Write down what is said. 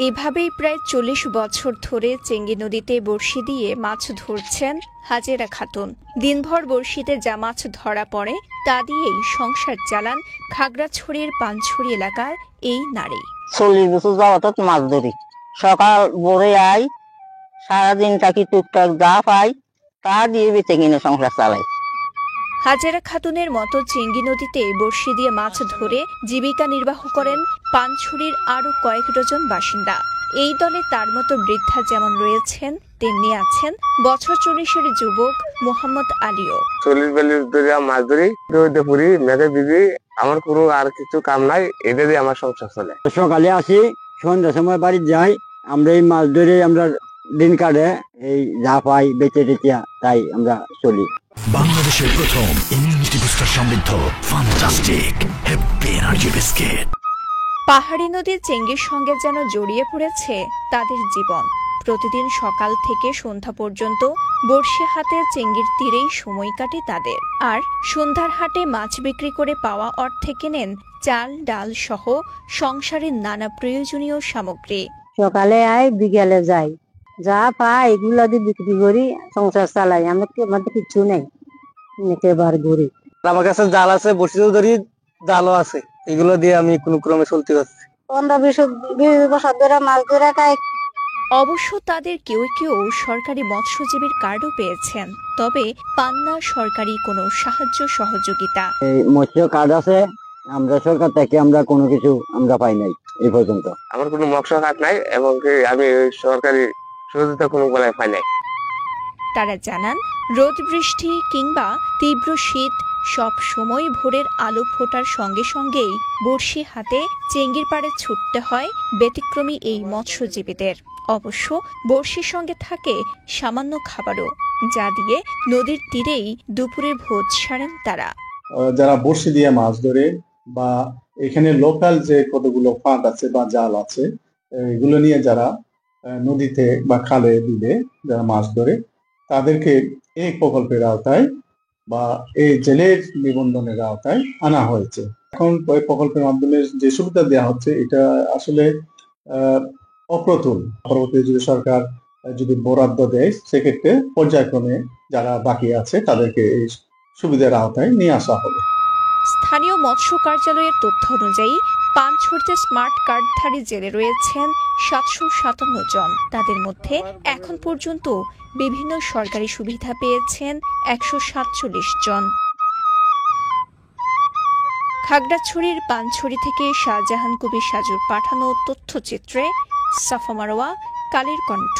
এভাবেই প্রায় ৪০ বছর ধরে চেঙ্গি নদীতে বড়শি দিয়ে মাছ ধরছেন হাজেরা খাতুন। দিনভর বড়শিতে যা মাছ ধরা পড়ে তা দিয়েই সংসার চালান খাগড়াছড়ির পানছড়ি এলাকার এই নারী। ৪০ বছর যাবত মাছ ধরি। সকাল ভোরে আই, সারাদিন থাকি, টুকটাক যা পাই তা দিয়ে বেঁচে কিনে সংসার চালাই। হাজেরা খাতুনের মতো চেঙ্গি নদীতে বড়শি দিয়ে মাছ ধরে জীবিকা নির্বাহ করেন পানছড়ির আরও কয়েক ডজন বাসিন্দা। এই দলে তার মতো বৃদ্ধা যেমন রয়েছেন, তেমনি আছেন বছর ৪০-এর যুবক মোহাম্মদ আলীও। ৪০-৪০ ধরে মাছ ধরি, রোদে পুরি, মেঘে ভিজি, আমার কোনো আর কিছু কাম নাই, এটা দিয়ে আমার সংসার চলে। সকালে আসি, সন্ধ্যার সময় বাড়ি যাই, আমরা এই মাছ ধরে আমরা দিন কাটে, এই যা পাই বেঁচে টেচিয়া তাই আমরা চলি। বাংলাদেশের প্রথম ইমিউনিটি বুস্টার সমৃদ্ধ ফ্যান্টাস্টিক হ্যাপি এনার্জি বিস্কিট। পাহাড়ি নদীর চেঙ্গির সঙ্গে যেন জড়িয়ে পড়েছে তাদের জীবন। প্রতিদিন সকাল থেকে সন্ধ্যা পর্যন্ত বড়শি হাতে চেঙ্গির তীরেই সময় কাটে তাদের। আর সন্ধ্যার হাটে মাছ বিক্রি করে পাওয়া অর্থে কেনেন চাল, ডাল সহ সংসারের নানা প্রয়োজনীয় সামগ্রী। সকালে আই, বিকেলে যাই, যা পাই এগুলা দিয়ে বিক্রি করি, সংসার চালাই। আমাদের কিছু নেই, একেবার ঘুরি। আমার কাছে জাল আছে, বড়শিও ধরি, জালও আছে, এগুলো দিয়ে আমি কোনো ক্রমে চলতে পারছি। ১৫-২০ বছর ধরে মাছ ধরে খাই। অবশ্য তাদের কেউ কেউ সরকারি মৎস্যজীবীর কার্ডও পেয়েছেন, তবে পান না সরকারি কোনো সাহায্য সহযোগিতা। এই মৎস্য কার্ড আছে, আমরা সরকার থেকে আমরা কোনো কিছু আমরা পাই নাই এই পর্যন্ত। আমার কোনো মৎস্য কার্ড নাই এবং আমি সরকারি সহযোগিতা কোনো বেলায় পাই নাই। তারা জানান, রোদ বৃষ্টি কিংবা তীব্র শীত সব সময় ভোরের আলো ফোটার সঙ্গে সঙ্গেই বড়শি হাতে চেঙ্গির পাড়ে ছুটতে হয় ব্যতিক্রমী এই মৎস্যজীবীদের। অবশ্য বড়শির সঙ্গে থাকে সামান্য খাবারও, যা দিয়ে নদীর তীরেই দুপুরে ভোজ সারেন তারা। যারা বড়শি দিয়ে মাছ ধরে বা এখানে লোকাল যে কতগুলো ফাঁদ আছে বা জাল আছে, এগুলো নিয়ে যারা নদীতে বা খালে বিলে যারা মাছ ধরে, তাদেরকে এই প্রকল্পের আওতায় বা এই জেলের নিবন্ধনের আওতায় আনা হয়েছে। এখন ওই প্রকল্পের মাধ্যমে যে সুবিধা দেওয়া হচ্ছে, এটা আসলে অপ্রতুল। পরবর্তী যদি সরকার যদি বরাদ্দ দেয়, সেক্ষেত্রে পর্যায়ক্রমে যারা বাকি আছে তাদেরকে এই সুবিধার আওতায় নিয়ে আসা হবে। স্থানীয় মৎস্য কার্যালয়ের তথ্য অনুযায়ী পানছড়িতে স্মার্ট কার্ডধারী জেলে রয়েছেন ৭৫৭ জন। তাদের মধ্যে এখন পর্যন্ত বিভিন্ন সরকারি সুবিধা পেয়েছেন ১৪৭ জন। খাগড়াছড়ির পানছড়ি থেকে শাহজাহান কবির সাজুর পাঠানো তথ্যচিত্রে সাফা মারোয়া, কালের কণ্ঠ।